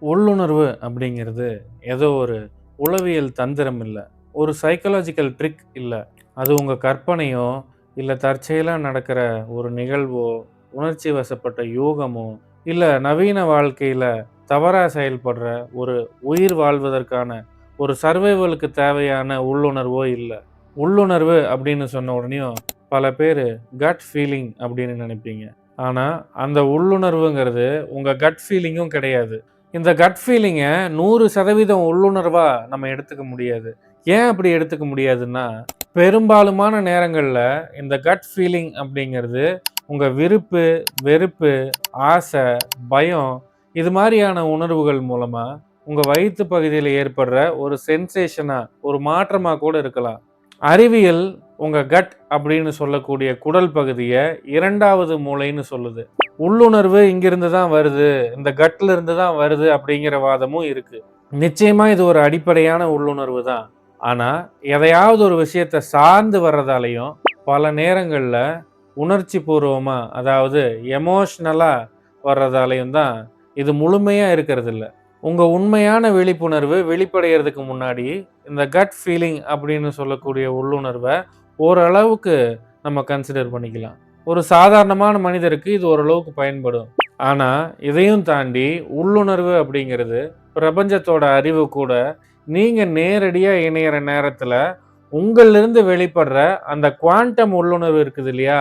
உள்ளுணர்வு அப்படிங்கிறது ஏதோ ஒரு உளவியல் தந்திரம் இல்ல. ஒரு சைக்காலஜிக்கல் ட்ரிக் இல்ல. அது உங்க கற்பனையோ, இல்ல தற்செயலா நடக்கிற ஒரு நிகழ்வோ, உணர்ச்சி வசப்பட்ட யூகமோ, இல்ல நவீன வாழ்க்கையில தவறா செயல்படுற ஒரு உயிர் வாழ்வதற்கான ஒரு சர்வைவலுக்கு தேவையான உள்ளுணர்வோ இல்ல. உள்ளுணர்வு அப்படின்னு சொன்ன உடனேயும் பல பேரு கட் ஃபீலிங் அப்படின்னு நினைப்பீங்க. ஆனா, அந்த உள்ளுணர்வுங்கிறது உங்க கட் ஃபீலிங்கும் கிடையாது. இந்த கட் ஃபீலிங்க 100% உள்ளுணர்வா நம்ம எடுத்துக்க முடியாது. ஏன் அப்படி எடுத்துக்க முடியாதுன்னா, பெரும்பாலுமான நேரங்கள்ல இந்த கட் ஃபீலிங் அப்படிங்கிறது உங்க விருப்பு, வெறுப்பு, ஆசை, பயம் இது மாரியான உணர்வுகள் மூலமா உங்க வயித்து பகுதியில ஏற்படுற ஒரு சென்சேஷனா, ஒரு மாற்றமா கூட இருக்கலாம். அறிவியல் உங்க கட் அப்படின்னு சொல்லக்கூடிய குடல் பகுதிய 2வது மூளைன்னு சொல்லுது. உள்ளுணர்வு இங்கிருந்து தான் வருது. இந்த கட்ல இருந்து தான் வருது அப்படிங்கிற வாதமும் இருக்கு. நிச்சயமா இது ஒரு அடிப்படையான உள்ளுணர்வு தான். ஆனா, எதையாவது ஒரு விஷயத்த சார்ந்து வர்றதாலயும், பல நேரங்கள்ல உணர்ச்சி பூர்வமா, அதாவது எமோஷனலா வர்றதாலயும் தான் இது முழுமையா இருக்கிறதில்ல. உங்க உண்மையான விழிப்புணர்வு வெளிப்படையறதுக்கு முன்னாடி, இந்த கட் ஃபீலிங் அப்படின்னு சொல்லக்கூடிய உள்ளுணர்வ ஓரளவுக்கு நம்ம கன்சிடர் பண்ணிக்கலாம். ஒரு சாதாரணமான மனிதருக்கு இது ஓரளவுக்கு பயன்படும். ஆனா, இதையும் தாண்டி உள்ளுணர்வு அப்படிங்கிறது பிரபஞ்சத்தோட அறிவு கூட நீங்க நேரடியா இணையிற நேரத்துல உங்கள்லிருந்து வெளிப்படுற அந்த குவாண்டம் உள்ளுணர்வு இருக்குது இல்லையா?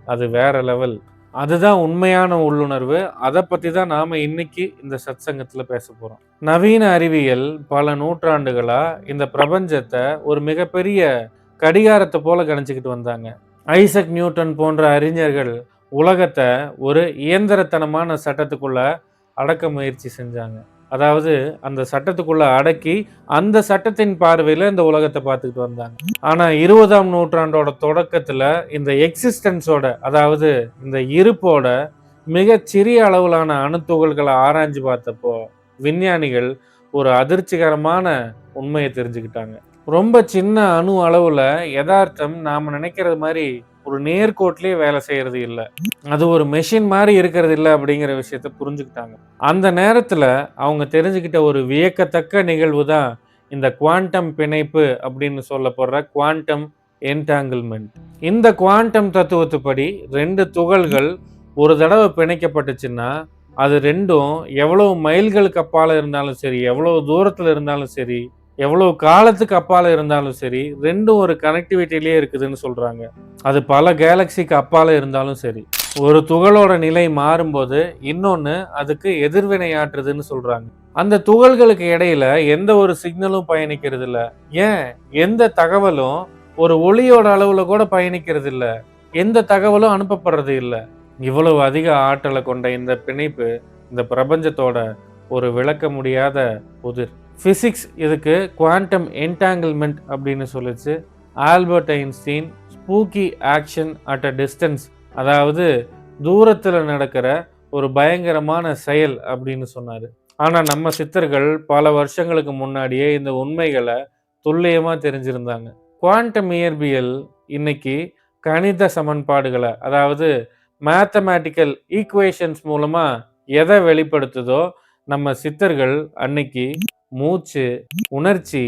அது வேற லெவல். அதுதான் உண்மையான உள்ளுணர்வு. அத பத்தி தான் நாம இன்னைக்கு இந்த சத்சங்கத்துல பேசப் போறோம். நவீன அறிவியல் பல நூற்றாண்டுகளா இந்த பிரபஞ்சத்த ஒரு மிகப்பெரிய கடிகாரத்த போல கணிச்சுக்கிட்டு வந்தாங்க. ஐசக் நியூட்டன் போன்ற அறிஞர்கள் உலகத்த ஒரு இயந்திரத்தனமான சட்டத்துக்குள்ள அடக்க முயற்சி செஞ்சாங்க. அதாவது அந்த சட்டத்துக்குள்ள அடக்கி, அந்த சட்டத்தின் பார்வையில இந்த உலகத்த பார்த்துக்கிட்டு வந்தாங்க. ஆனா 20ஆம் நூற்றாண்டோட தொடக்கத்துல இந்த எக்ஸிஸ்டன்ஸோட, அதாவது இந்த இருப்போட மிகச் சிறிய அளவிலான அணுத்துகள்கள ஆராய்ஞ்சு பார்த்தப்போ, விஞ்ஞானிகள் ஒரு அதிர்ச்சிகரமான உண்மைய தெரிஞ்சுக்கிட்டாங்க. ரொம்ப சின்ன அணு அளவுல எதார்த்தம் நாம நினைக்கிறது மாரி ஒரு நேர்கோட்டிலேயே வேலை செய்யறது இல்ல. அது ஒரு மெஷின் மாரி இருக்கிறது இல்ல அப்படிங்கிற விஷயத்த புரிஞ்சுக்கிட்டாங்க. அந்த நேரத்துல அவங்க தெரிஞ்சுக்கிட்ட ஒரு வியக்கத்தக்க நிகழ்வு தான் இந்த குவாண்டம் பிணைப்பு அப்படின்னு சொல்லப்படுற குவாண்டம் என்டாங்கிள்மென்ட். இந்த குவாண்டம் தத்துவத்துப்படி 2 துகள்கள் ஒரு தடவ பிணைக்கப்பட்டுச்சுன்னா, அது 2ம் எவ்வளவு மைல்களுக்கு அப்பால இருந்தாலும் சரி, எவ்வளவு தூரத்துல இருந்தாலும் சரி, எவ்வளவு காலத்துக்கு அப்பால இருந்தாலும் சரி, 2ம் ஒரு கனெக்டிவிட்டிலயே இருக்குதுன்னு சொல்றாங்க. அது பல கேலக்சிக்கு அப்பால இருந்தாலும் சரி. ஒரு துகளோட நிலை மாறும்போது இன்னொன்னு அதுக்கு எதிர்வினையாற்றுதுன்னு சொல்றாங்க. அந்த துகள்களுக்கு இடையில எந்த ஒரு சிக்னலும் பயணிக்கிறது இல்ல. ஏன் எந்த தகவலும் ஒரு ஒளியோட அளவுல கூட பயணிக்கிறது இல்ல. எந்த தகவலும் அனுப்பப்படுறது இல்ல. இவ்வளவு அதிக ஆற்றலை கொண்ட இந்த பிணைப்பு இந்த பிரபஞ்சத்தோட ஒரு விளக்க முடியாத புதிர். பிசிக்ஸ் இதுக்கு குவாண்டம் என்டாங்கிள்மெண்ட் அப்படின்னு சொல்லிச்சு. Albert Einstein spooky action at a distance, அதாவது தூரத்துல நடக்கிற ஒரு பயங்கரமான செயல் அப்படின்னு சொன்னாரு. ஆனா நம்ம சித்தர்கள் பல வருஷங்களுக்கு முன்னாடியே இந்த உண்மைகளை துல்லியமா தெரிஞ்சிருந்தாங்க. குவாண்டம் இயற்பியல் இன்னைக்கு கணித சமன்பாடுகளை, அதாவது மேத்தமேட்டிக்கல் ஈக்குவேஷன்ஸ் மூலமா எதை வெளிப்படுத்துதோ, நம்ம சித்தர்கள் அன்னைக்கு மூச்சு, உணர்ச்சி,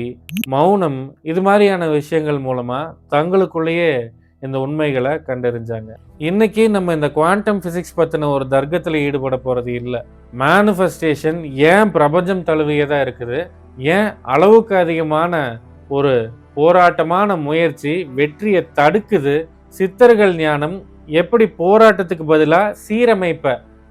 மௌனம் இது மாதிரியான விஷயங்கள் மூலமா தங்களுக்குள்ளேயே இந்த உண்மைகளை கண்டறிஞ்சாங்க. இன்னைக்கு நம்ம இந்த குவாண்டம் பிசிக்ஸ் பத்தின ஒரு தர்க்கத்துல ஈடுபட போறது இல்ல. மேனிஃபெஸ்டேஷன் ஏன் பிரபஞ்சம் தழுவியதா இருக்குது, ஏன் அளவுக்கு அதிகமான ஒரு போராட்டமான முயற்சி வெற்றியை தடுக்குது, சித்தர்கள் ஞானம் எப்படி போராட்டத்துக்கு பதிலா சீரமைப்ப,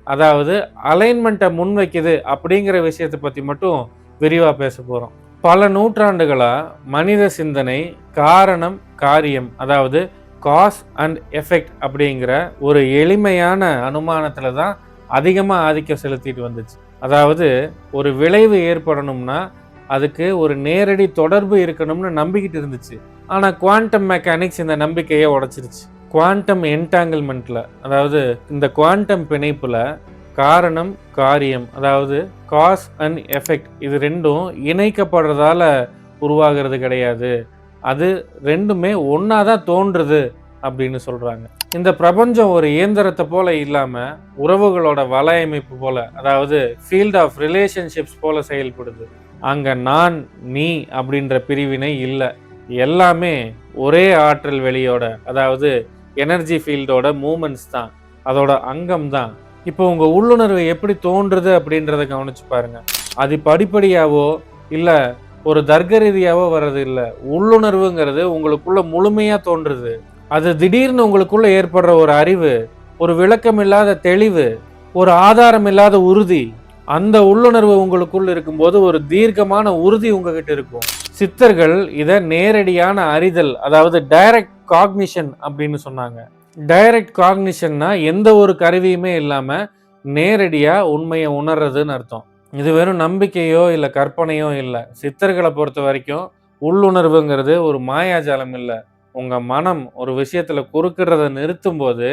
அதாவது அலைன்மெண்ட்டை முன்வைக்குது அப்படிங்கிற விஷயத்தை பத்தி மட்டும் விரிவா பேச போறோம். பல நூற்றாண்டுகளா மனித சிந்தனை காரணம் காரியம், அதாவது காஸ் அண்ட் எஃபெக்ட் அப்படிங்கிற ஒரு எளிமையான அனுமானத்துல தான் அதிகமா ஆதிக்கம் செலுத்திட்டு வந்துச்சு. அதாவது ஒரு விளைவு ஏற்படணும்னா அதுக்கு ஒரு நேரடி தொடர்பு இருக்கணும்னு நம்பிக்கிட்டு இருந்துச்சு. ஆனா குவாண்டம் மெக்கானிக்ஸ் இந்த நம்பிக்கையை உடைச்சிருச்சு. குவாண்டம் என்டாங்கிள்மெண்ட்ல, அதாவது இந்த குவாண்டம் பிணைப்புல காரணம் காரியம், அதாவது காஸ் அண்ட் எஃபெக்ட் இது 2ம் இணைக்கப்படுறதால உருவாகிறது கிடையாது. அது 2மே ஒன்னா தான் தோன்றுது அப்படின்னு சொல்றாங்க. இந்த பிரபஞ்சம் ஒரு இயந்திரத்தை போல இல்லாம உறவுகளோட வலையமைப்பு போல, அதாவது ஃபீல்ட் ஆஃப் ரிலேஷன்ஷிப்ஸ் போல செயல்படுது. அங்க நான் நீ அப்படின்ற பிரிவினை இல்லை. எல்லாமே ஒரே ஆற்றல் வெளியோட, அதாவது எனர்ஜி ஃபீல்டோட மூமெண்ட்ஸ் தான், அதோட அங்கம் தான். இப்போ உங்க உள்ளுணர்வு எப்படி தோன்றுது அப்படின்றத கவனிச்சு பாருங்க. அது படிப்படியாவோ இல்ல ஒரு தர்க்க ரீதியாவோ வர்றது இல்லை. உள்ளுணர்வுங்கிறது உங்களுக்குள்ள முழுமையா தோன்றுது. அது திடீர்னு உங்களுக்குள்ள ஏற்படுற ஒரு அறிவு, ஒரு விளக்கம் இல்லாத தெளிவு, ஒரு ஆதாரம் இல்லாத உறுதி. அந்த உள்ளுணர்வு உங்களுக்குள்ள இருக்கும்போது ஒரு தீர்க்கமான உறுதி உங்ககிட்ட இருக்கும். சித்தர்கள் இதை நேரடியான அறிதல், அதாவது டைரக்ட் காக்னிஷன் அப்படின்னு சொன்னாங்க. டைரக்ட் காக்னிஷன்னா எந்த ஒரு கருவியுமே இல்லாம நேரடியா உண்மையை உணர்றதுன்னு அர்த்தம். இது வெறும் நம்பிக்கையோ இல்லை கற்பனையோ இல்லை. சித்தர்களை பொறுத்த வரைக்கும் உள்ளுணர்வுங்கிறது ஒரு மாயாஜாலம் இல்லை. உங்க மனம் ஒரு விஷயத்துல குறுக்கிடுறத நிறுத்தும் போது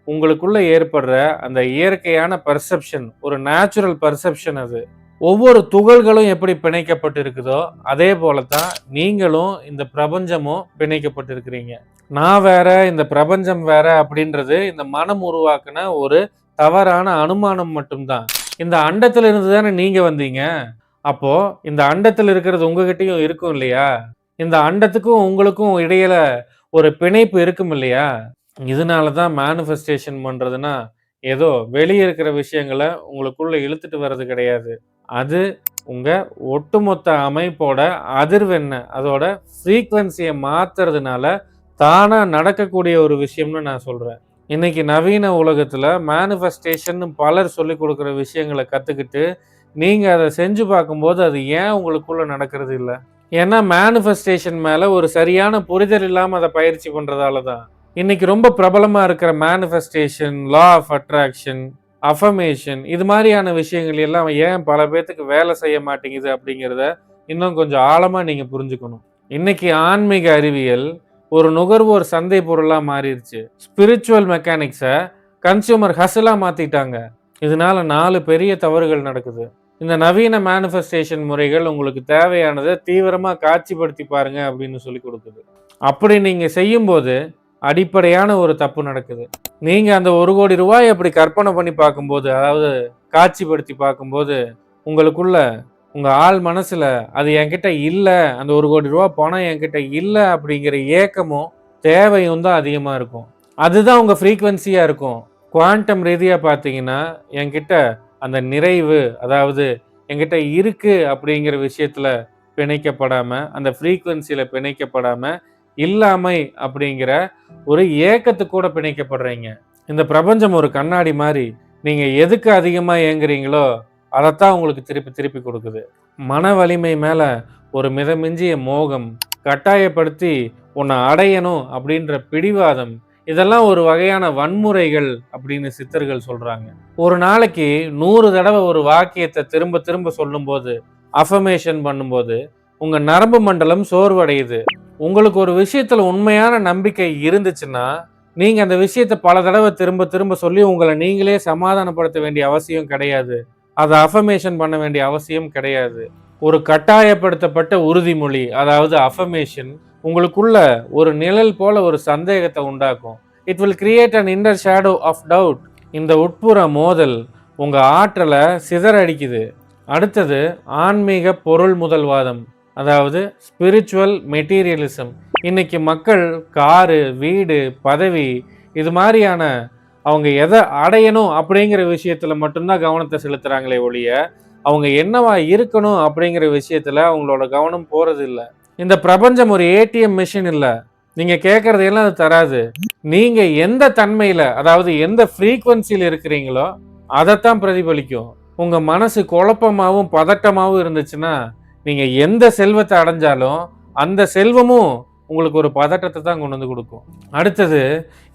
உங்களுக்குள்ள ஏற்படுற அந்த இயற்கையான பர்செப்ஷன், ஒரு நேச்சுரல் பர்செப்ஷன். அது ஒவ்வொரு துகள்களும் எப்படி பிணைக்கப்பட்டு இருக்குதோ அதே போலதான் நீங்களும் இந்த பிரபஞ்சமும் பிணைக்கப்பட்டிருக்கிறீங்க. நான் வேற இந்த பிரபஞ்சம் வேற அப்படின்றது இந்த மனம் உருவாக்குன ஒரு தவறான அனுமானம் மட்டும்தான். இந்த அண்டத்துல இருந்து தானே நீங்க வந்தீங்க. அப்போ இந்த அண்டத்தில் இருக்கிறது உங்ககிட்டயும் இருக்கும் இல்லையா? இந்த அண்டத்துக்கும் உங்களுக்கும் இடையில ஒரு பிணைப்பு இருக்கும் இல்லையா? இதனாலதான் மேனிஃபெஸ்டேஷன் பண்றதுன்னா ஏதோ வெளியே இருக்கிற விஷயங்களை உங்களுக்குள்ள இழுத்துட்டு வர்றது கிடையாது. அது உங்க ஒட்டுமொத்த அமைப்போட அதிர்வெண்ண, அதோட ஃப்ரீக்வன்சியை மாத்துறதுனால தானா நடக்கக்கூடிய ஒரு விஷயம்னு நான் சொல்றேன். இன்னைக்கு நவீன உலகத்துல மேனிஃபெஸ்டேஷன் பலர் சொல்லி கொடுக்குற விஷயங்களை கத்துக்கிட்டு நீங்க அதை செஞ்சு பார்க்கும்போது அது ஏன் உங்களுக்குள்ள நடக்கிறது இல்லை? ஏன்னா மேனிஃபெஸ்டேஷன் மேல ஒரு சரியான புரிதல் இல்லாம அதை பயிற்சி பண்றதால தான். இன்னைக்கு ரொம்ப பிரபலமா இருக்கிற manifestation, law of attraction, affirmation, இது மாதிரியான விஷயங்கள் எல்லாம் ஏன் பல பேர்த்துக்கு வேலை செய்ய மாட்டேங்குது அப்படிங்கிறத இன்னும் கொஞ்சம் ஆழமா நீங்க புரிஞ்சுக்கணும். இன்னைக்கு ஆன்மீக அறிவியல் ஒரு நுகர்வோர் சந்தை பொருளா மாறிடுச்சு. ஸ்பிரிச்சுவல் மெக்கானிக்ஸை கன்சியூமர் ஹசலா மாத்திட்டாங்க. இதனால 4 பெரிய தவறுகள் நடக்குது. இந்த நவீன மேனிஃபெஸ்டேஷன் முறைகள் உங்களுக்கு தேவையானதை தீவிரமா காட்சிப்படுத்தி பாருங்க அப்படின்னு சொல்லி கொடுக்குது. அப்படி நீங்க செய்யும் போது அடிப்படையான ஒரு தப்பு நடக்குது. நீங்க அந்த 1 கோடி ரூபாய் அப்படி கற்பனை பண்ணி பார்க்கும்போது, அதாவது காட்சிப்படுத்தி பார்க்கும்போது, உங்களுக்குள்ள உங்க ஆள் மனசுல அது என்கிட்ட இல்ல, அந்த 1 கோடி ரூபாய் பணம் என்கிட்ட இல்ல அப்படிங்கிற ஏக்கமும் தேவையும் தான் அதிகமா இருக்கும். அதுதான் உங்க ஃப்ரீக்வன்சியா இருக்கும். குவாண்டம் ரீதியா பார்த்தீங்கன்னா என்கிட்ட அந்த நிறைவு, அதாவது என்கிட்ட இருக்கு அப்படிங்கிற விஷயத்துல பிணைக்கப்படாம, அந்த ஃப்ரீக்வன்சியில பிணைக்கப்படாம, இல்லாமை அப்படிங்கிற ஒரு ஏக்கத்து கூட பிணைக்கப்படுறீங்க. இந்த பிரபஞ்சம் ஒரு கண்ணாடி மாதிரி. நீங்க எதுக்கு அதிகமா ஏங்குறீங்களோ அதைத்தான் உங்களுக்கு திருப்பி திருப்பி கொடுக்குது. மன வலிமை மேல ஒரு மிதமிஞ்சிய மோகம், கட்டாயப்படுத்தி உன்னை அடையணும் அப்படின்ற பிடிவாதம், இதெல்லாம் ஒரு வகையான வன்முறைகள் அப்படின்னு சித்தர்கள் சொல்றாங்க. ஒரு நாளைக்கு 100 தடவை ஒரு வாக்கியத்தை திரும்ப திரும்ப சொல்லும் போது, அஃபர்மேஷன் பண்ணும்போது உங்க நரம்பு மண்டலம் சோர்வடையுது. உங்களுக்கு ஒரு விஷயத்துல உண்மையான நம்பிக்கை இருந்துச்சுன்னா நீங்க அந்த விஷயத்த பல தடவை திரும்ப திரும்ப சொல்லி உங்களை நீங்களே சமாதானப்படுத்த வேண்டிய அவசியம் கிடையாது. அதை அஃபர்மேஷன் பண்ண வேண்டிய அவசியம் கிடையாது. ஒரு கட்டாயப்படுத்தப்பட்ட உறுதிமொழி, அதாவது அஃபர்மேஷன், உங்களுக்குள்ள ஒரு நிழல் போல ஒரு சந்தேகத்தை உண்டாக்கும். It will create an inner shadow of doubt. இந்த உட்புற மோதல் உங்க ஆற்றலை சிதறடிக்குது. அடுத்தது ஆன்மீக பொருள் முதல்வாதம், அதாவது ஸ்பிரிச்சுவல் மெட்டீரியலிசம். இன்னைக்கு மக்கள் காரு, வீடு, பதவி, இது மாதிரியான அவங்க எதை அடையணும் அப்படிங்கிற விஷயத்துல மட்டும்தான் கவனத்தை செலுத்துறாங்களே ஒழிய அவங்க என்னவா இருக்கணும் அப்படிங்கிற விஷயத்துல அவங்களோட கவனம் போறது இல்லை. இந்த பிரபஞ்சம் ஒரு ஏடிஎம் மிஷின் இல்லை. நீங்க கேட்கறதையெல்லாம் அது தராது. நீங்க எந்த தன்மையில, அதாவது எந்த ஃப்ரீக்வன்சியில் இருக்கிறீங்களோ அதைத்தான் பிரதிபலிக்கும். உங்க மனசு குழப்பமாகவும் பதட்டமாகவும் இருந்துச்சுன்னா நீங்க எந்த செல்வத்தை அடைஞ்சாலும் அந்த செல்வமும் உங்களுக்கு ஒரு பதட்டத்தை தான் கொண்டு வந்து கொடுக்கும். அடுத்தது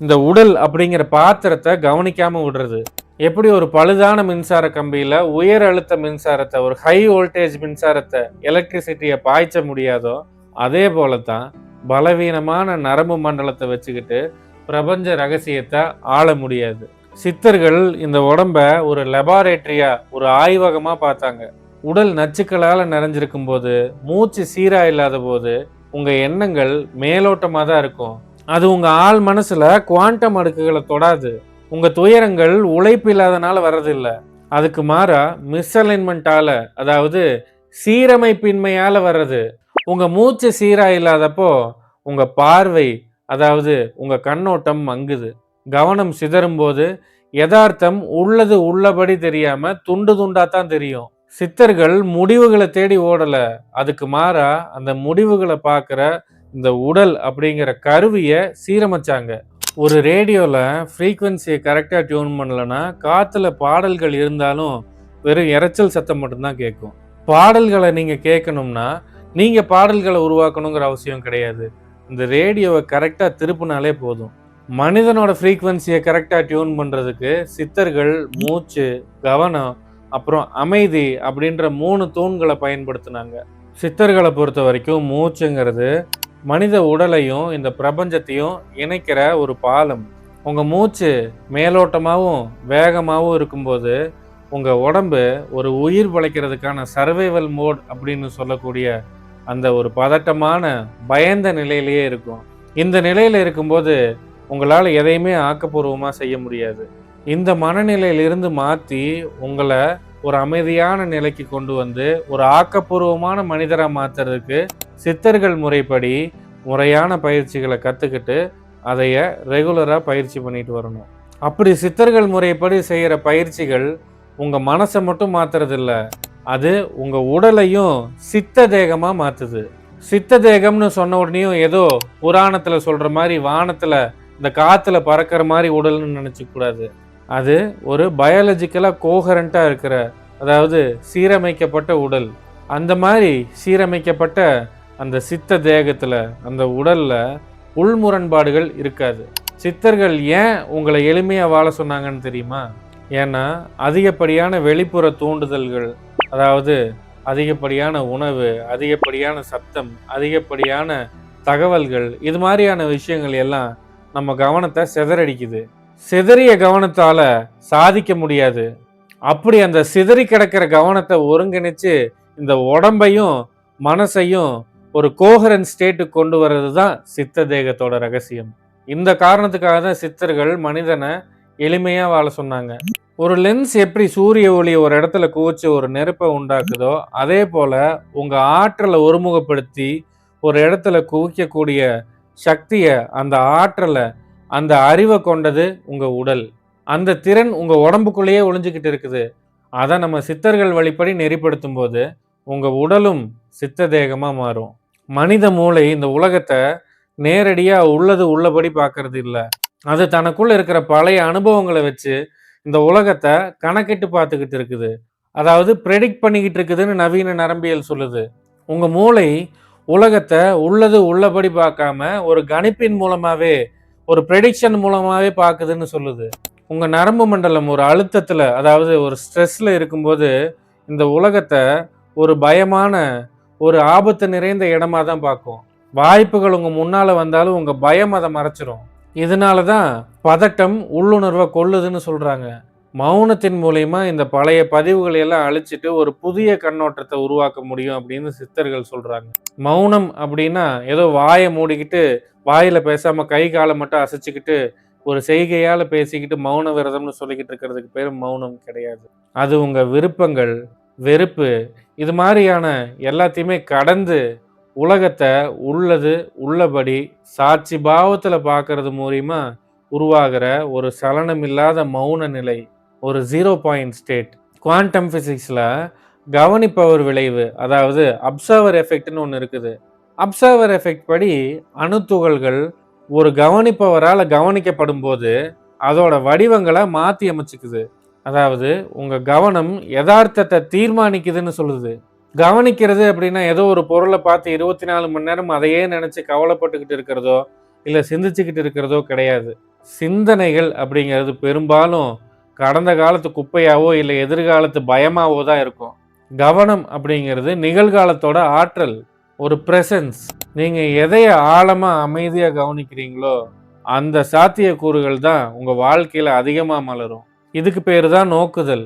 இந்த உடல் அப்படிங்கிற பாத்திரத்தை கவனிக்காம விடுறது. எப்படி ஒரு பழுதான மின்சார கம்பியில உயர் அழுத்த மின்சாரத்தை, ஒரு ஹை வோல்டேஜ் மின்சாரத்தை, எலக்ட்ரிசிட்டியை பாய்ச்ச முடியாதோ அதே போலத்தான் பலவீனமான நரம்பு மண்டலத்தை வச்சுக்கிட்டு பிரபஞ்ச ரகசியத்தை ஆள முடியாது. சித்தர்கள் இந்த உடம்ப ஒரு லெபார்டரியா, ஒரு ஆய்வகமா பார்த்தாங்க. உடல் நச்சுக்களால நிறைஞ்சிருக்கும் போது, மூச்சு சீரா இல்லாத போது உங்க எண்ணங்கள் மேலோட்டமா தான் இருக்கும். அது உங்க ஆள் மனசுல குவாண்டம் அடுக்குகளை தொடாது. உங்க துயரங்கள் உழைப்பு இல்லாதனால வர்றதில்ல. அதுக்கு மாறா மிஸ்அலைன்மெண்டால, அதாவது சீரமைப்பின்மையால வர்றது. உங்க மூச்சு சீரா இல்லாதப்போ உங்க பார்வை, அதாவது உங்க கண்ணோட்டம் மங்குது. கவனம் சிதறும் போது யதார்த்தம் உள்ளது உள்ளபடி தெரியாம துண்டு துண்டா தான் தெரியும். சித்தர்கள் முடிவுகளை தேடி ஓடல. அதுக்கு மாறா அந்த முடிவுகளை பார்க்குற இந்த உடல் அப்படிங்கிற கருவியை சீரமைச்சாங்க. ஒரு ரேடியோல ஃப்ரீக்வன்சியை கரெக்டாக டியூன் பண்ணலன்னா காத்துல பாடல்கள் இருந்தாலும் வெறும் இரைச்சல் சத்தம் மட்டும்தான் கேட்கும். பாடல்களை நீங்க கேட்கணும்னா நீங்க பாடல்களை உருவாக்கணுங்கிற அவசியம் கிடையாது. இந்த ரேடியோவை கரெக்டா திருப்பினாலே போதும். மனிதனோட ஃப்ரீக்வன்சியை கரெக்டா டியூன் பண்றதுக்கு சித்தர்கள் மூச்சு, கவனம், அப்புறம் அமைதி அப்படின்ற 3 தூண்களை பயன்படுத்தினாங்க. சித்தர்களை பொறுத்த வரைக்கும் மூச்சுங்கிறது மனித உடலையும் இந்த பிரபஞ்சத்தையும் இணைக்கிற ஒரு பாலம். உங்க மூச்சு மேலோட்டமாகவும் வேகமாகவும் இருக்கும்போது உங்க உடம்பு ஒரு உயிர் பிழைக்கிறதுக்கான சர்வைவல் மோட் அப்படின்னு சொல்லக்கூடிய அந்த ஒரு பதட்டமான பயந்த நிலையிலேயே இருக்கும். இந்த நிலையில இருக்கும்போது உங்களால் எதையுமே ஆக்கப்பூர்வமாக செய்ய முடியாது. இந்த மனநிலையிலிருந்து மாற்றி உங்களை ஒரு அமைதியான நிலைக்கு கொண்டு வந்து ஒரு ஆக்கப்பூர்வமான மனிதராக மாற்றுறதுக்கு சித்தர்கள் முறைப்படி முறையான பயிற்சிகளை கற்றுக்கிட்டு அதைய ரெகுலராக பயிற்சி பண்ணிட்டு வரணும். அப்படி சித்தர்கள் முறைப்படி செய்கிற பயிற்சிகள் உங்கள் மனசை மட்டும் மாற்றுறதில்ல, அது உங்கள் உடலையும் சித்த தேகமாக மாற்றுது. சித்த தேகம்னு சொன்ன உடனேயும் ஏதோ புராணத்தில் சொல்கிற மாதிரி வானத்தில் இந்த காற்றுல பறக்கிற மாதிரி உடல்னு நினச்சிக்கூடாது. அது ஒரு பயாலஜிக்கலாக கோஹரண்ட்டாக இருக்கிற, அதாவது சீரமைக்கப்பட்ட உடல். அந்த மாதிரி சீரமைக்கப்பட்ட அந்த சித்த தேகத்தில், அந்த உடலில் உள்முரண்பாடுகள் இருக்காது. சித்தர்கள் ஏன் உங்களை எளிமையாக வாழ சொன்னாங்கன்னு தெரியுமா? ஏன்னா அதிகப்படியான வெளிப்புற தூண்டுதல்கள், அதாவது அதிகப்படியான உணவு, அதிகப்படியான சத்தம், அதிகப்படியான தகவல்கள், இது மாதிரியான விஷயங்கள் எல்லாம் நம்ம கவனத்தை சிதறடிக்குது. சிதறிய கவனத்தால சாதிக்க முடியாது. அப்படி அந்த சிதறி கிடக்கிற கவனத்தை ஒருங்கிணைச்சு இந்த உடம்பையும் மனசையும் ஒரு கோஹரன் ஸ்டேட்டுக்கு கொண்டு வர்றது தான் சித்த தேகத்தோட ரகசியம். இந்த காரணத்துக்காக தான் சித்தர்கள் மனிதனை எளிமையா வாழ சொன்னாங்க. ஒரு லென்ஸ் எப்படி சூரிய ஒளியை ஒரு இடத்துல குவிச்சு ஒரு நெருப்பை உண்டாக்குதோ, அதே போல உங்க ஆற்றலை ஒருமுகப்படுத்தி ஒரு இடத்துல குவிக்கக்கூடிய சக்தியை, அந்த ஆற்றலை, அந்த அறிவை கொண்டது உங்க உடல். அந்த திறன் உங்க உடம்புக்குள்ளேயே ஒளிஞ்சுக்கிட்டு இருக்குது. அதை நம்ம சித்தர்கள் வழிப்படி நெறிப்படுத்தும் போது உங்க உடலும் சித்த தேகமா மாறும். மனித மூளை இந்த உலகத்தை நேரடியா உள்ளது உள்ளபடி பார்க்கறது இல்லை. அது தனக்குள்ள இருக்கிற பழைய அனுபவங்களை வச்சு இந்த உலகத்தை கணக்கிட்டு பார்த்துக்கிட்டு இருக்குது. அதாவது ப்ரெடிக்ட் பண்ணிக்கிட்டு இருக்குதுன்னு நவீன நரம்பியல் சொல்லுது. உங்க மூளை உலகத்தை உள்ளது உள்ளபடி பார்க்காம ஒரு கணிப்பின் மூலமாவே, ஒரு ப்ரெடிக்ஷன் மூலமாவே பார்க்குதுன்னு சொல்லுது. உங்க நரம்பு மண்டலம் ஒரு அழுத்தத்துல, அதாவது ஒரு ஸ்ட்ரெஸ்ல இருக்கும்போது இந்த உலகத்தை ஒரு பயமான, ஒரு ஆபத்து நிறைந்த இடமா தான் பார்க்கும். வாய்ப்புகள் உங்க முன்னால வந்தாலும் உங்க பயம் அதை மறைச்சிரும். இதனால தான் பதட்டம் உள்ளுணர்வை கொள்ளுதுன்னு சொல்றாங்க. மௌனத்தின் மூலயமா இந்த பழைய பதிவுகளை எல்லாம் அழிச்சிட்டு ஒரு புதிய கண்ணோட்டத்தை உருவாக்க முடியும் அப்படின்னு சித்தர்கள் சொல்றாங்க. மௌனம் அப்படின்னா ஏதோ வாயை மூடிக்கிட்டு வாயில பேசாம கை காலை மட்டும் அசைச்சுக்கிட்டு ஒரு செய்கையால பேசிக்கிட்டு மௌன விரதம்னு சொல்லிக்கிட்டு இருக்கிறதுக்கு பேர் மௌனம் கிடையாது. அது உங்க விருப்பங்கள், வெறுப்பு, இது மாதிரியான எல்லாத்தையுமே கடந்து உலகத்தை உள்ளது உள்ளபடி சாட்சி பாவத்துல பார்க்கறது மூலியமா உருவாகிற ஒரு சலனமில்லாத மௌன நிலை, ஒரு 0 பாயிண்ட் ஸ்டேட். குவாண்டம் பிசிக்ஸ்ல கவனிப்பவர் விளைவு, அதாவது அப்சர்வர் எஃபெக்ட்னு ஒன்று இருக்குது. அப்சர்வர் எஃபெக்ட் படி அணுத்துகள்கள் ஒரு கவனிப்பவரால் கவனிக்கப்படும் போது அதோட வடிவங்களை மாற்றி அமைச்சுக்குது. அதாவது உங்க கவனம் யதார்த்தத்தை தீர்மானிக்குதுன்னு சொல்லுது. கவனிக்கிறது அப்படின்னா ஏதோ ஒரு பொருளை பார்த்து 24 மணி நேரம் அதையே நினைச்சு கவலைப்பட்டுக்கிட்டு இருக்கிறதோ இல்லை சிந்திச்சுக்கிட்டு இருக்கிறதோ கிடையாது. சிந்தனைகள் அப்படிங்கிறது பெரும்பாலும் கடந்த காலத்து குப்பையாவோ இல்லை எதிர்காலத்து பயமாவோ தான் இருக்கும். கவனம் அப்படிங்கிறது நிகழ்காலத்தோட ஆற்றல், ஒரு பிரசன்ஸ். நீங்க எதைய ஆழமா அமைதியா கவனிக்கிறீங்களோ அந்த சாத்தியக்கூறுகள் தான் உங்க வாழ்க்கையில அதிகமா மலரும். இதுக்கு பேரு தான் நோக்குதல்.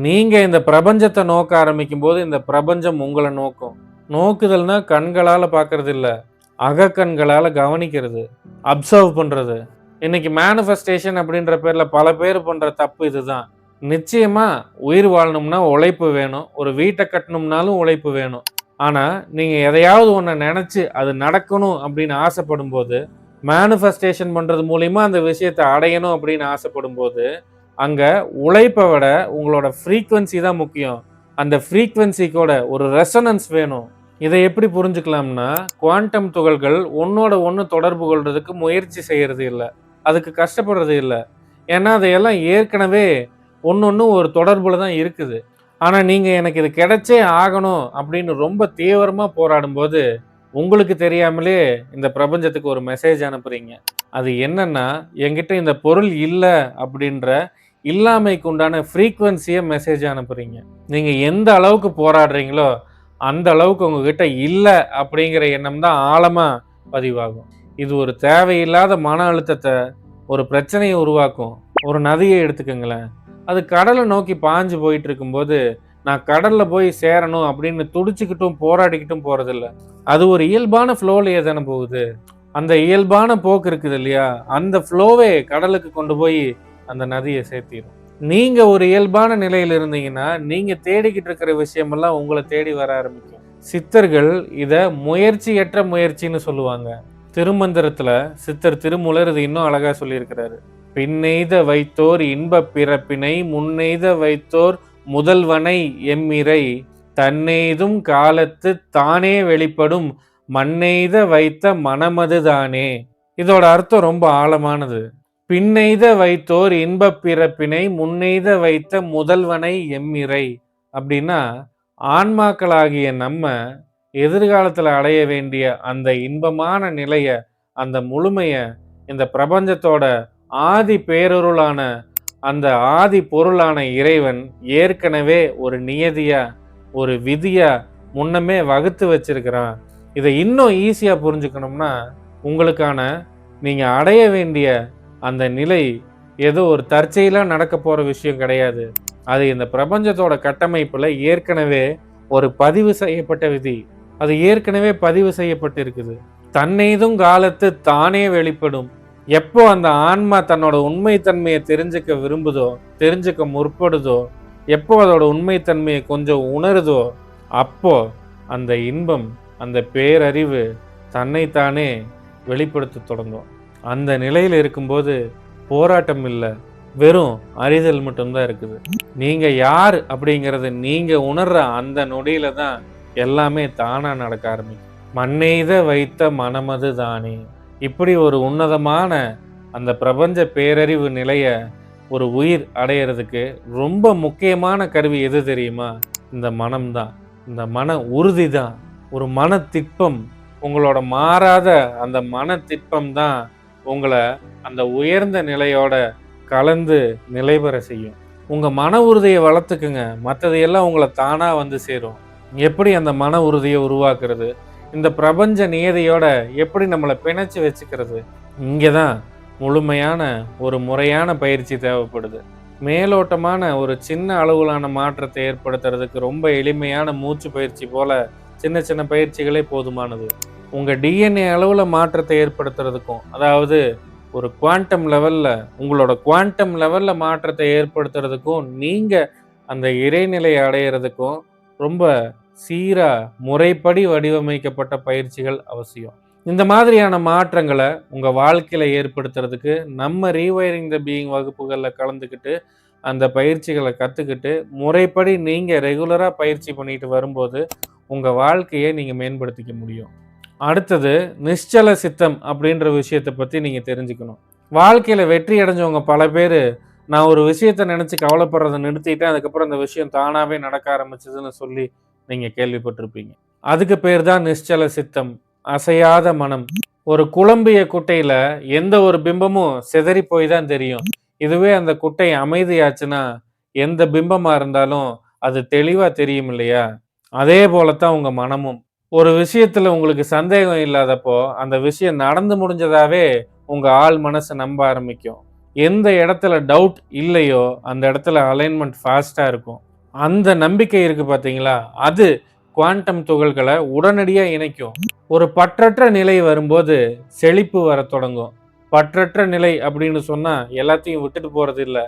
நீங்க இந்த பிரபஞ்சத்தை நோக்க ஆரம்பிக்கும் போது இந்த பிரபஞ்சம் உங்களை நோக்கும். நோக்குதல்னா கண்களால பார்க்கறது இல்லை, அகக்கண்களால கவனிக்கிறது, அப்சர்வ் பண்றது. இன்னைக்கு மேனிஃபெஸ்டேஷன் அப்படின்ற பேர்ல பல பேர் பண்ற தப்பு இதுதான். நிச்சயமா உயிர் வாழணும்னா உழைப்பு வேணும். ஒரு வீட்ட கட்டணும்னாலும் உழைப்பு வேணும். ஆனா, நீங்க எதையாவது ஒண்ண நெனச்சு அது நடக்கணும் அப்படின்னு ஆசைப்படும்போது, மேனிஃபெஸ்டேஷன் பண்றது மூலியமா அந்த விஷயத்த அடையணும் அப்படின்னு ஆசைப்படும்போது, அங்க உழைப்ப விட உங்களோட ஃப்ரீக்வென்சி தான் முக்கியம். அந்த ஃப்ரீக்வென்சிக்கோட ஒரு ரெசொனன்ஸ் வேணும். இதை எப்படி புரிஞ்சுக்கலாம்னா, குவாண்டம் துகள்கள் ஒண்ணோட ஒண்ணு தொடர்பு கொள்றதுக்கு முயற்சி செய்யறது இல்ல. அதுக்கு கஷ்டப்படுறது இல்ல. ஏன்னா, அதையெல்லாம் ஏற்கனவே ஒண்ணொண்ணும் ஒரு தொடர்புல தான் இருக்குது. ஆனா, நீங்க எனக்கு இது கிடைச்சே ஆகணும் அப்படின்னு ரொம்ப தீவிரமா போராடும்போது, உங்களுக்கு தெரியாமலே இந்த பிரபஞ்சத்துக்கு ஒரு மெசேஜ் அனுப்புறீங்க. அது என்னன்னா, என்கிட்ட இந்த பொருள் இல்ல அப்படின்ற இல்லாமைக்கு உண்டான ஃப்ரீக்வென்சிய மெசேஜா அனுப்புறீங்க. நீங்க எந்த அளவுக்கு போராடுறீங்களோ, அந்த அளவுக்கு உங்ககிட்ட இல்ல அப்படிங்கிற எண்ணம் தான் ஆழமா பதிவாகும். இது ஒரு தேவையில்லாத மன அழுத்தத்த, ஒரு பிரச்சனைய உருவாக்கும். ஒரு நதிய எடுத்துக்கங்களேன். அது கடல நோக்கி பாஞ்சு போயிட்டு இருக்கும்போது, நான் கடல்ல போய் சேரணும் அப்படின்னு துடிச்சுக்கிட்டும், போராடிக்கிட்டும் போறதில்ல. அது ஒரு இயல்பான ஃப்ளோலயே தானே போகுது. அந்த இயல்பான போக்கு இருக்குது இல்லையா? அந்த ஃப்ளோவே கடலுக்கு கொண்டு போய் அந்த நதிய சேர்த்திரும். நீங்க ஒரு இயல்பான நிலையில இருந்தீங்கன்னா, நீங்க தேடிக்கிட்டு இருக்கிற விஷயமெல்லாம் உங்கள தேடி வர ஆரம்பிக்கும். சித்தர்கள் இத முயற்சியற்ற முயற்சின்னு சொல்லுவாங்க. திருமந்திரத்துல சித்தர் திருமூலர் இது இன்னும் அழகா சொல்லியிருக்கிறாரு. "பின்னெய்த வைத்தோர் இன்பப் பிறப்பினை முன்னெய்த வைத்தோர் முதல்வனை எம்மிறை தன்னெய்தும் காலத்துத் தானே வெளிப்படும் மண்ணெய்த வைத்த மனமது தானே." இதோட அர்த்தம் ரொம்ப ஆழமானது. பின்னெய்த வைத்தோர் இன்பப் பிறப்பினை முன்னெய்த வைத்த முதல்வனை எம்மிறை அப்படின்னா, ஆன்மாக்களாகிய நம்ம எதிர்காலத்துல அடைய வேண்டிய அந்த இன்பமான நிலைய, அந்த முழுமைய இந்த பிரபஞ்சத்தோட ஆதி பேரருளான அந்த ஆதி பொருளான இறைவன் ஏற்கனவே ஒரு நியதியா, ஒரு விதியா முன்னமே வகுத்து வச்சிருக்கிறான். இதை இன்னும் ஈஸியா புரிஞ்சுக்கணும்னா, உங்களுக்கான நீங்க அடைய வேண்டிய அந்த நிலை ஏதோ ஒரு தற்செயலா நடக்க போற விஷயம் கிடையாது. அது இந்த பிரபஞ்சத்தோட கட்டமைப்புல ஏற்கனவே ஒரு பதிவு செய்யப்பட்ட விதி. அது ஏற்கனவே பதிவு செய்யப்பட்டு இருக்குது. தன்னெய்தும் காலத்து தானே வெளிப்படும். எப்போ அந்த ஆன்மா தன்னோட உண்மைத்தன்மையை தெரிஞ்சுக்க விரும்புதோ, தெரிஞ்சுக்க முற்படுதோ, எப்போ அதோட உண்மைத்தன்மையை கொஞ்சம் உணருதோ, அப்போ அந்த இன்பம், அந்த பேரறிவு தன்னைத்தானே வெளிப்படுத்த தொடங்கும். அந்த நிலையில் இருக்கும்போது போராட்டம் இல்ல, வெறும் அறிதல் மட்டும்தான் இருக்குது. நீங்க யார் அப்படிங்கறத நீங்க உணர்ற அந்த நொடியில தான் எல்லாமே தானா நடக்க ஆரம்பிக்கும். மண்ணெய்த வைத்த மனமது தானே. இப்படி ஒரு உன்னதமான அந்த பிரபஞ்ச பேரறிவு நிலைய ஒரு உயிர் அடையிறதுக்கு ரொம்ப முக்கியமான கருவி எது தெரியுமா? இந்த மனம்தான். இந்த மன உறுதி தான். ஒரு மன திட்பம். உங்களோட மாறாத அந்த மன திட்பம் தான் உங்களை அந்த உயர்ந்த நிலையோட கலந்து நிலைபெற செய்யும். உங்க மன உறுதியை வளர்த்துக்குங்க. மற்றதையெல்லாம் உங்களை தானா வந்து சேரும். எப்படி அந்த மன உறுதியை உருவாக்குறது? இந்த பிரபஞ்ச நியதியோட எப்படி நம்மளை பிணைச்சு வச்சுக்கிறது? இங்கதான் முழுமையான ஒரு முறையான பயிற்சி தேவைப்படுது. மேலோட்டமான ஒரு சின்ன அளவிலான மாற்றத்தை ஏற்படுத்துறதுக்கு ரொம்ப எளிமையான மூச்சு பயிற்சி போல சின்ன சின்ன பயிற்சிகளே போதுமானது. உங்க டிஎன்ஏ அளவுல மாற்றத்தை ஏற்படுத்துறதுக்கும், அதாவது ஒரு குவாண்டம் லெவல்ல உங்களோட குவாண்டம் லெவல்ல மாற்றத்தை ஏற்படுத்துறதுக்கும், நீங்க அந்த இறைநிலையை அடையிறதுக்கும் ரொம்ப சீரா முறைப்படி வடிவமைக்கப்பட்ட பயிற்சிகள் அவசியம். இந்த மாதிரியான மாற்றங்களை உங்க வாழ்க்கையில ஏற்படுத்துறதுக்கு நம்ம ரீவைரிங் த பீயிங் வகுப்புகள்ல கலந்துக்கிட்டு அந்த பயிற்சிகளை கத்துக்கிட்டு முறைப்படி நீங்க ரெகுலரா பயிற்சி பண்ணிட்டு வரும்போது உங்க வாழ்க்கையை நீங்க மேம்படுத்திக்க முடியும். அடுத்தது நிശ്ചல சித்தம் அப்படின்ற விஷயத்தை பத்தி நீங்க தெரிஞ்சுக்கணும். வாழ்க்கையில வெற்றி அடைஞ்சவங்க பல பேர் நான் ஒரு விஷயத்த நினைச்சு கவலைப்படுறதை நிறுத்திட்டேன், அதுக்கப்புறம் அந்த விஷயம் தானாவே நடக்க ஆரம்பிச்சதுன்னு சொல்லி நீங்க கேள்விப்பட்டிருப்பீங்க. அதுக்கு பேர் தான் நிശ്ചல சித்தம், அசையாத மனம். ஒரு குழம்பிய குட்டையில எந்த ஒரு பிம்பமும் சிதறி போய் தான் தெரியும். இதுவே அந்த குட்டை அமைதியாச்சுன்னா எந்த பிம்பமா இருந்தாலும் அது தெளிவா தெரியும் இல்லையா? அதே போலத்தான் உங்க மனமும். ஒரு விஷயத்துல உங்களுக்கு சந்தேகம் இல்லாதப்போ அந்த விஷயம் நடந்து முடிஞ்சதாவே உங்க ஆள் மனசு நம்ப ஆரம்பிக்கும். எந்த இடத்துல டவுட் இல்லையோ அந்த இடத்துல அலைன்மெண்ட் ஃபாஸ்டா இருக்கும். அந்த நம்பிக்கை இருக்கு பாத்தீங்களா? அது குவாண்டம் துகள்களை உடனடியா இணைக்கும். ஒரு பற்றற்ற நிலை வரும்போது செழிப்பு வரத் தொடங்கும். பற்றற்ற நிலை அப்படின்னு சொன்னா எல்லாத்தையும் விட்டுட்டு போறது இல்ல.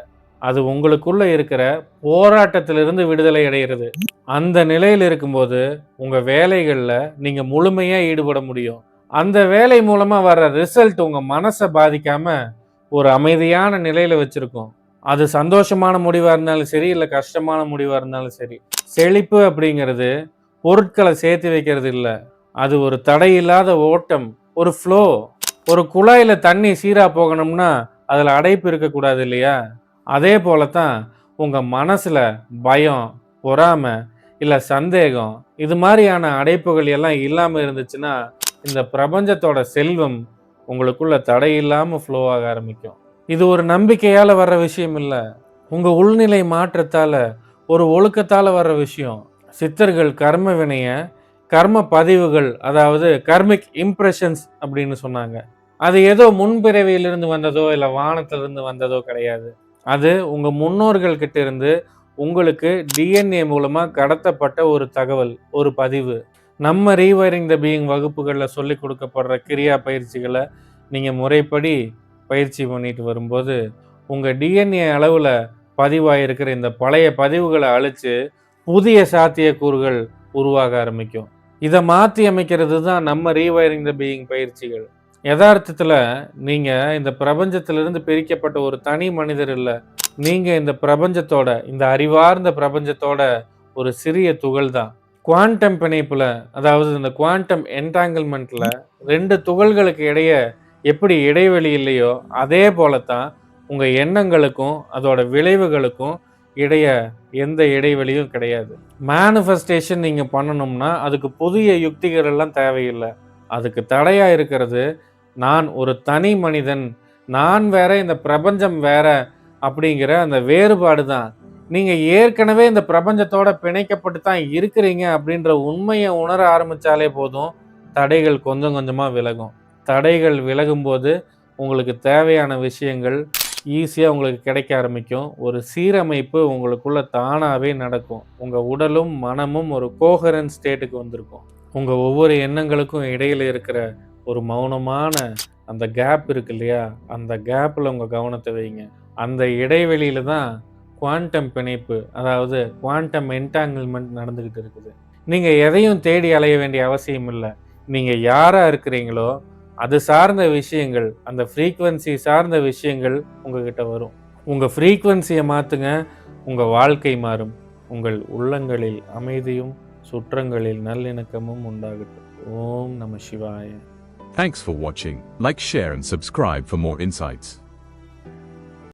அது உங்களுக்குள்ள இருக்கிற போராட்டத்திலிருந்து விடுதலை அடைகிறது. அந்த நிலையில் இருக்கும்போது உங்க வேலைகள்ல நீங்க முழுமையா ஈடுபட முடியும். அந்த வேலை மூலமா வர்ற ரிசல்ட் உங்க மனசை பாதிக்காம ஒரு அமைதியான நிலையில வச்சிருக்கும். அது சந்தோஷமான முடிவா இருந்தாலும் சரி, இல்ல கஷ்டமான முடிவா இருந்தாலும் சரி. செழிப்பு அப்படிங்கிறது பொருட்களை சேர்த்து வைக்கிறது இல்ல. அது ஒரு தடையில்லாத ஓட்டம், ஒரு ஃப்ளோ. ஒரு குழாயில தண்ணி சீரா போகணும்னா அதுல அடைப்பு இருக்கக்கூடாது இல்லையா? அதே போல தான் உங்க மனசுல பயம், பொறாமை, இல்ல சந்தேகம் இது மாதிரியான அடைப்புகள் எல்லாம் இல்லாம இருந்துச்சுன்னா, இந்த பிரபஞ்சத்தோட செல்வம் உங்களுக்குள்ள தடையில்லாம ஃப்ளோ ஆக ஆரம்பிக்கும். இது ஒரு நம்பிக்கையால வர்ற விஷயம் இல்ல. உங்க உள்நிலை மாற்றத்தால, ஒரு ஒழுக்கத்தால வர்ற விஷயம். சித்தர்கள் கர்ம வினைய, கர்ம பதிவுகள், அதாவது கர்மிக் இம்ப்ரெஷன்ஸ் அப்படின்னு சொன்னாங்க. அது ஏதோ முன்பிறவியிலிருந்து வந்ததோ, இல்ல வானத்திலிருந்து வந்ததோ கிடையாது. அது உங்க முன்னோர்கள் கிட்ட இருந்து உங்களுக்கு டிஎன்ஏ மூலமா கடத்தப்பட்ட ஒரு தகவல், ஒரு பதிவு. நம்ம ரீவைரிங் த பீயிங் வகுப்புகள்ல சொல்லிக் கொடுக்கப்படுற கிரியா பயிற்சிகளை நீங்க முறைப்படி பயிற்சி பண்ணிட்டு வரும்போது, உங்க டிஎன்ஏ அளவுல பதிவாயிருக்கிற இந்த பழைய பதிவுகளை அழிச்சு, புதிய சாத்தியக்கூறுகள் உருவாக ஆரம்பிக்கும். இத மாத்தி அமைக்கிறது தான் நம்ம ரீவைரிங் த பீயிங் பயிற்சிகள். யதார்த்தத்துல நீங்க இந்த பிரபஞ்சத்திலிருந்து பிரிக்கப்பட்ட ஒரு தனி மனிதர் இல்ல. நீங்க இந்த பிரபஞ்சத்தோட, இந்த அறிவார்ந்த பிரபஞ்சத்தோட ஒரு சிறிய துகள் தான். குவாண்டம் பிணைப்புல, அதாவது இந்த குவாண்டம் என்டாங்கிள்மெண்ட்ல 2 துகள்களுக்கு இடையே எப்படி இடைவெளி இல்லையோ, அதே போலத்தான் உங்க எண்ணங்களுக்கும் அதோட விளைவுகளுக்கும் இடைய எந்த இடைவெளியும் கிடையாது. மேனிஃபெஸ்டேஷன் நீங்க பண்ணணும்னா அதுக்கு புதிய யுக்திகள் எல்லாம் தேவையில்லை. அதுக்கு தடையா இருக்கிறது, நான் ஒரு தனி மனிதன், நான் வேற, இந்த பிரபஞ்சம் வேற அப்படிங்கிற அந்த வேறுபாடு தான். நீங்க ஏற்கனவே இந்த பிரபஞ்சத்தோட பிணைக்கப்பட்டு தான் இருக்கிறீங்க அப்படின்ற உண்மையை உணர ஆரம்பிச்சாலே போதும், தடைகள் கொஞ்சம் கொஞ்சமா விலகும். தடைகள் விலகும்போது உங்களுக்கு தேவையான விஷயங்கள் ஈஸியா உங்களுக்கு கிடைக்க ஆரம்பிக்கும். ஒரு சீரமைப்பு உங்களுக்குள்ள தானாவே நடக்கும். உங்க உடலும் மனமும் ஒரு கோஹரன்ட் ஸ்டேட்டுக்கு வந்திருக்கும். உங்க ஒவ்வொரு எண்ணங்களுக்கும் இடையில இருக்கிற ஒரு மௌனமான அந்த கேப் இருக்கு இல்லையா? அந்த கேப்ல உங்க கவனத்தை வைங்க. அந்த இடைவெளியில தான் குவாண்டம் பிணைப்பு, அதாவது குவாண்டம் என்டாங்கிள்மெண்ட் நடந்துகிட்டு இருக்குது. நீங்க எதையும் தேடி அலைய வேண்டிய அவசியம் இல்ல. நீங்க யாரா இருக்கிறீங்களோ, அது சார்ந்த விஷயங்கள், அந்த ஃப்ரீக்வென்சி சார்ந்த விஷயங்கள் உங்ககிட்ட வரும். உங்க ஃப்ரீக்வென்சியை மாத்துங்க, உங்க வாழ்க்கை மாறும். உங்கள் உள்ளங்களில் அமைதியும், சுற்றங்களில் நல்லிணக்கமும் உண்டாகட்டும். ஓம் நம சிவாய. Thanks for watching. Like, share and subscribe for more insights.